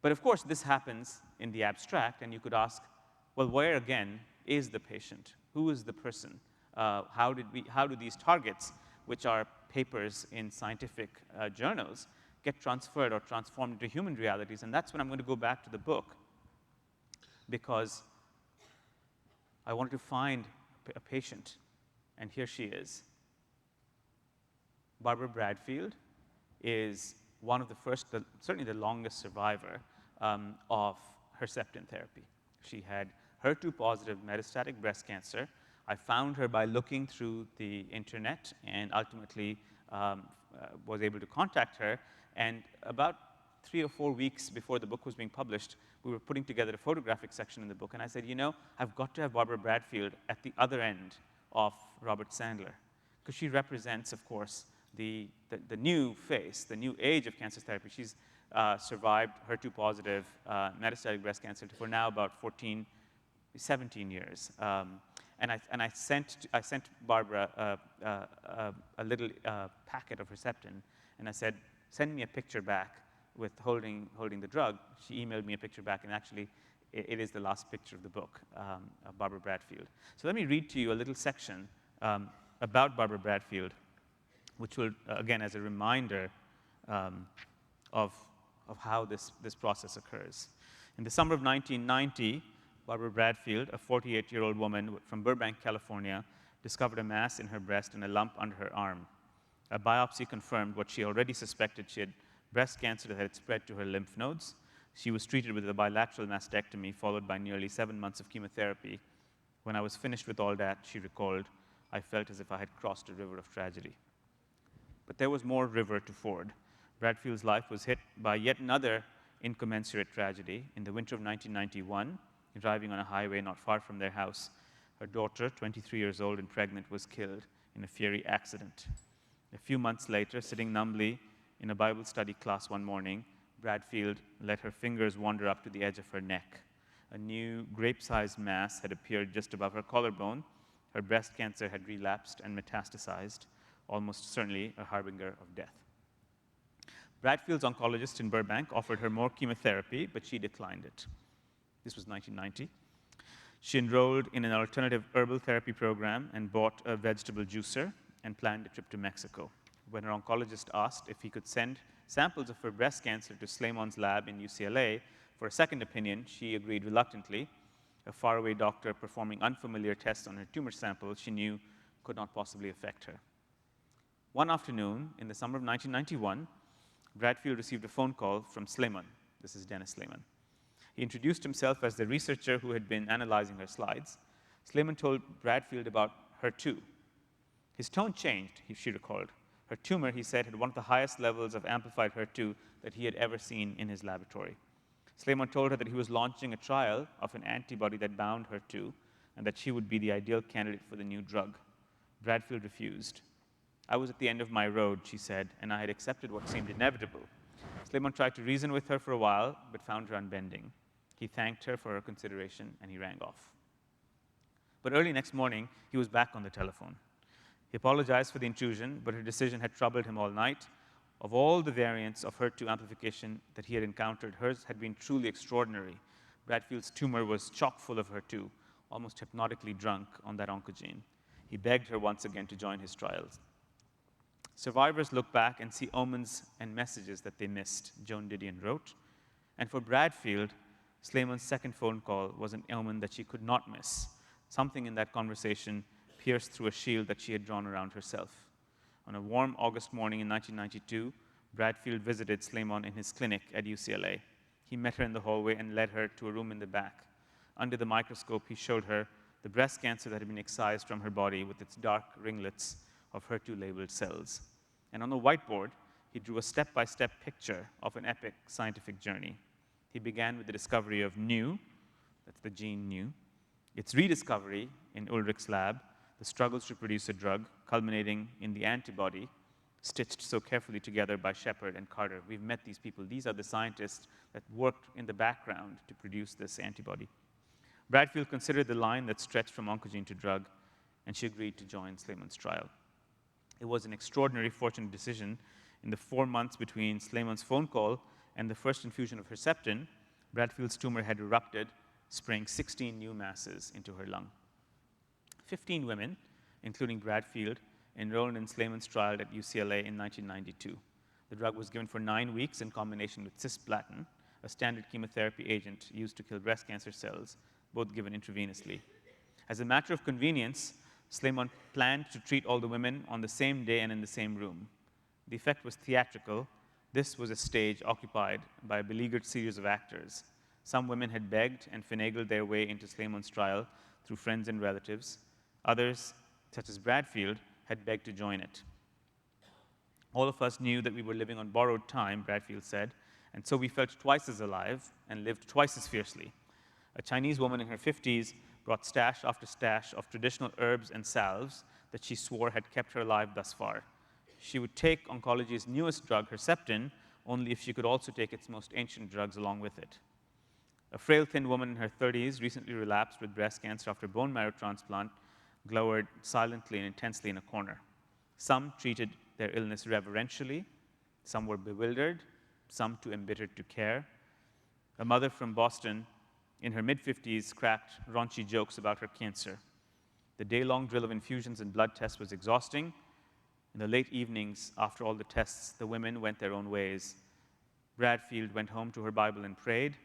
But of course, this happens in the abstract, and you could ask, well, where again is the patient? Who is the person? How do these targets, which are papers in scientific journals, get transferred or transformed into human realities? And that's when I'm going to go back to the book, because I wanted to find a patient, and here she is. Barbara Bradfield is one of the first, certainly the longest survivor of Herceptin therapy. She had HER2-positive metastatic breast cancer. I found her by looking through the internet and ultimately was able to contact her. And about 3 or 4 weeks before the book was being published, we were putting together a photographic section in the book. And I said, you know, I've got to have Barbara Bradfield at the other end of Robert Sandler, because she represents, of course, the new face, the new age of cancer therapy. She's survived HER2-positive metastatic breast cancer for now about 17 years. And I sent Barbara a little packet of Herceptin, and I said, send me a picture back with holding the drug. She emailed me a picture back, and actually, it is the last picture of the book, of Barbara Bradfield. So let me read to you a little section about Barbara Bradfield, which will, again, as a reminder of how this process occurs. In the summer of 1990, Barbara Bradfield, a 48-year-old woman from Burbank, California, discovered a mass in her breast and a lump under her arm. A biopsy confirmed what she already suspected. She had breast cancer that had spread to her lymph nodes. She was treated with a bilateral mastectomy, followed by nearly 7 months of chemotherapy. When I was finished with all that, she recalled, I felt as if I had crossed a river of tragedy. But there was more river to ford. Bradfield's life was hit by yet another incommensurate tragedy. In the winter of 1991, driving on a highway not far from their house, her daughter, 23 years old and pregnant, was killed in a fiery accident. A few months later, sitting numbly in a Bible study class one morning, Bradfield let her fingers wander up to the edge of her neck. A new grape-sized mass had appeared just above her collarbone. Her breast cancer had relapsed and metastasized, almost certainly a harbinger of death. Bradfield's oncologist in Burbank offered her more chemotherapy, but she declined it. This was 1990. She enrolled in an alternative herbal therapy program and bought a vegetable juicer and planned a trip to Mexico. When her oncologist asked if he could send samples of her breast cancer to Slaymon's lab in UCLA for a second opinion, she agreed reluctantly. A faraway doctor performing unfamiliar tests on her tumor samples she knew could not possibly affect her. One afternoon in the summer of 1991, Bradfield received a phone call from Slaymon. This is Dennis Slaymon. He introduced himself as the researcher who had been analyzing her slides. Slaymon told Bradfield about HER2. His tone changed, she recalled. Her tumor, he said, had one of the highest levels of amplified HER2 that he had ever seen in his laboratory. Slaymon told her that he was launching a trial of an antibody that bound HER2 and that she would be the ideal candidate for the new drug. Bradfield refused. I was at the end of my road, she said, and I had accepted what seemed inevitable. Slaymon tried to reason with her for a while, but found her unbending. He thanked her for her consideration, and he rang off. But early next morning, he was back on the telephone. He apologized for the intrusion, but her decision had troubled him all night. Of all the variants of HER2 amplification that he had encountered, hers had been truly extraordinary. Bradfield's tumor was chock full of HER2, almost hypnotically drunk on that oncogene. He begged her once again to join his trials. Survivors look back and see omens and messages that they missed, Joan Didion wrote. And for Bradfield, Slaymon's second phone call was an omen that she could not miss. Something in that conversation pierced through a shield that she had drawn around herself. On a warm August morning in 1992, Bradfield visited Slaymon in his clinic at UCLA. He met her in the hallway and led her to a room in the back. Under the microscope, he showed her the breast cancer that had been excised from her body with its dark ringlets of HER2-labeled cells. And on the whiteboard, he drew a step-by-step picture of an epic scientific journey. He began with the discovery of Nu, that's the gene Nu, its rediscovery in Ulrich's lab, the struggles to produce a drug, culminating in the antibody, stitched so carefully together by Shepard and Carter. We've met these people. These are the scientists that worked in the background to produce this antibody. Bradfield considered the line that stretched from oncogene to drug, and she agreed to join Slaymon's trial. It was an extraordinary, fortunate decision. In the 4 months between Slaymon's phone call and the first infusion of Herceptin, Bradfield's tumor had erupted, spraying 16 new masses into her lung. 15 women, including Bradfield, enrolled in Slayman's trial at UCLA in 1992. The drug was given for 9 weeks in combination with cisplatin, a standard chemotherapy agent used to kill breast cancer cells, both given intravenously. As a matter of convenience, Slayman planned to treat all the women on the same day and in the same room. The effect was theatrical. This was a stage occupied by a beleaguered series of actors. Some women had begged and finagled their way into Slayman's trial through friends and relatives. Others, such as Bradfield, had begged to join it. All of us knew that we were living on borrowed time, Bradfield said, and so we felt twice as alive and lived twice as fiercely. A Chinese woman in her 50s brought stash after stash of traditional herbs and salves that she swore had kept her alive thus far. She would take oncology's newest drug, Herceptin, only if she could also take its most ancient drugs along with it. A frail, thin woman in her 30s recently relapsed with breast cancer after bone marrow transplant, glowered silently and intensely in a corner. Some treated their illness reverentially, some were bewildered, some too embittered to care. A mother from Boston in her mid-50s cracked raunchy jokes about her cancer. The day-long drill of infusions and blood tests was exhausting. In the late evenings, after all the tests, the women went their own ways. Bradfield went home to her Bible and prayed.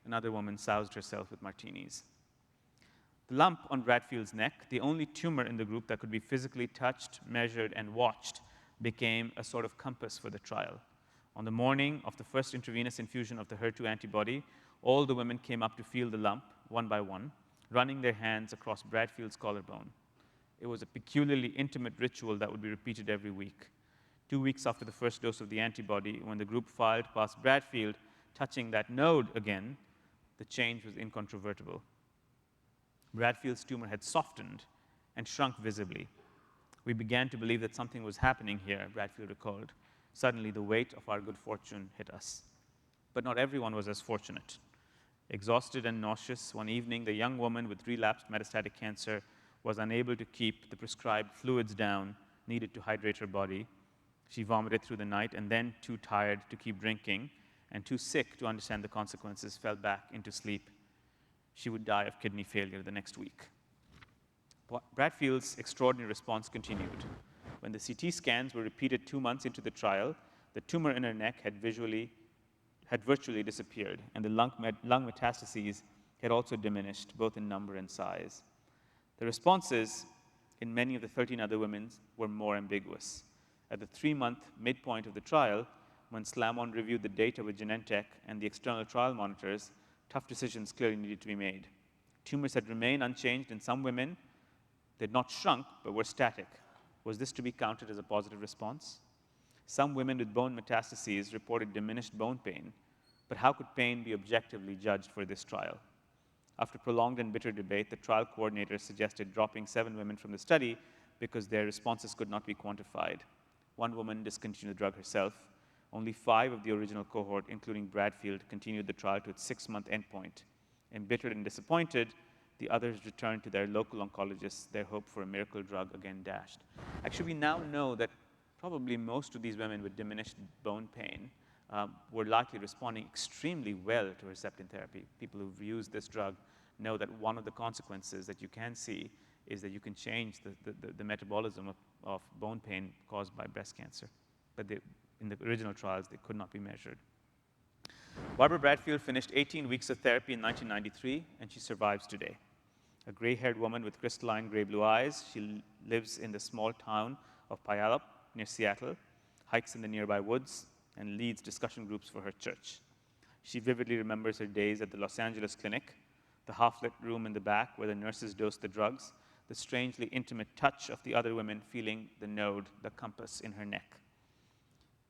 Another woman soused herself with martinis. The lump on Bradfield's neck, the only tumor in the group that could be physically touched, measured, and watched, became a sort of compass for the trial. On the morning of the first intravenous infusion of the HER2 antibody, all the women came up to feel the lump, one by one, running their hands across Bradfield's collarbone. It was a peculiarly intimate ritual that would be repeated every week. 2 weeks after the first dose of the antibody, when the group filed past Bradfield, touching that node again, the change was incontrovertible. Bradfield's tumor had softened and shrunk visibly. We began to believe that something was happening here, Bradfield recalled. Suddenly, the weight of our good fortune hit us. But not everyone was as fortunate. Exhausted and nauseous, one evening, the young woman with relapsed metastatic cancer was unable to keep the prescribed fluids down needed to hydrate her body. She vomited through the night, and then, too tired to keep drinking and too sick to understand the consequences, fell back into sleep. She would die of kidney failure the next week. Bradfield's extraordinary response continued. When the CT scans were repeated 2 months into the trial, the tumor in her neck had virtually disappeared, and the lung metastases had also diminished, both in number and size. The responses in many of the 13 other women were more ambiguous. At the 3-month midpoint of the trial, when Slamon reviewed the data with Genentech and the external trial monitors, tough decisions clearly needed to be made. Tumors had remained unchanged in some women. They had not shrunk, but were static. Was this to be counted as a positive response? Some women with bone metastases reported diminished bone pain, but how could pain be objectively judged for this trial? After prolonged and bitter debate, the trial coordinator suggested dropping 7 women from the study because their responses could not be quantified. 1 woman discontinued the drug herself. Only 5 of the original cohort, including Bradfield, continued the trial to its 6-month endpoint. Embittered and disappointed, the others returned to their local oncologists, their hope for a miracle drug again dashed. Actually, we now know that probably most of these women with diminished bone pain were likely responding extremely well to Herceptin therapy. People who've used this drug know that one of the consequences that you can see is that you can change the metabolism of bone pain caused by breast cancer. But in the original trials, they could not be measured. Barbara Bradfield finished 18 weeks of therapy in 1993, and she survives today. A gray-haired woman with crystalline gray-blue eyes, she lives in the small town of Puyallup near Seattle, hikes in the nearby woods, and leads discussion groups for her church. She vividly remembers her days at the Los Angeles clinic, the half-lit room in the back where the nurses dosed the drugs, the strangely intimate touch of the other women feeling the node, the compass in her neck.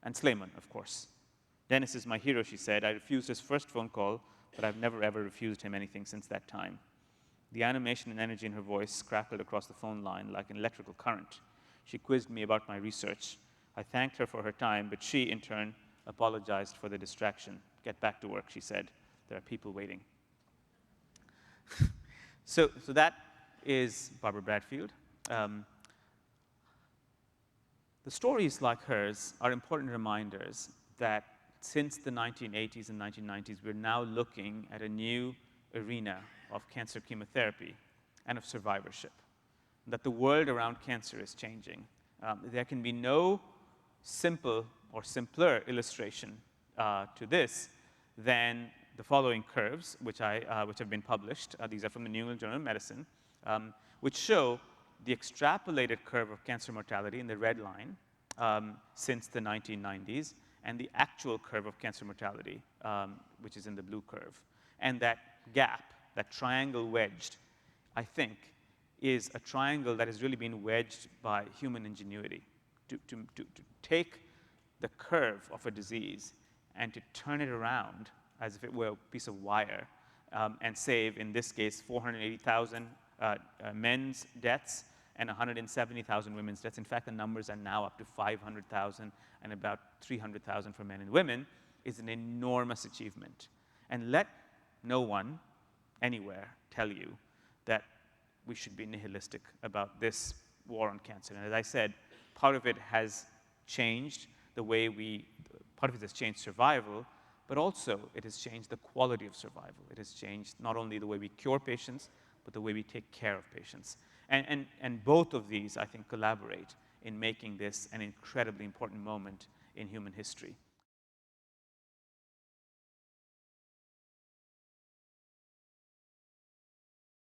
And Slayman, of course. Dennis is my hero, she said. I refused his first phone call, but I've never, ever refused him anything since that time. The animation and energy in her voice crackled across the phone line like an electrical current. She quizzed me about my research. I thanked her for her time, but she, in turn, apologized for the distraction. Get back to work, she said. There are people waiting. So that is Barbara Bradfield. The stories like hers are important reminders that since the 1980s and 1990s, we're now looking at a new arena of cancer chemotherapy and of survivorship, that the world around cancer is changing. There can be no simple or simpler illustration to this than the following curves, which have been published. These are from the New England Journal of Medicine, which show the extrapolated curve of cancer mortality in the red line since the 1990s, and the actual curve of cancer mortality, which is in the blue curve. And that gap, that triangle wedged, I think, is a triangle that has really been wedged by human ingenuity to take the curve of a disease and to turn it around as if it were a piece of wire and save, in this case, 480,000 men's deaths and 170,000 women's deaths. In fact, the numbers are now up to 500,000 and about 300,000 for men and women, is an enormous achievement. And let no one anywhere tell you that we should be nihilistic about this war on cancer. And as I said, part of it has changed the way part of it has changed survival, but also it has changed the quality of survival. It has changed not only the way we cure patients, but the way we take care of patients. And both of these, I think, collaborate in making this an incredibly important moment in human history.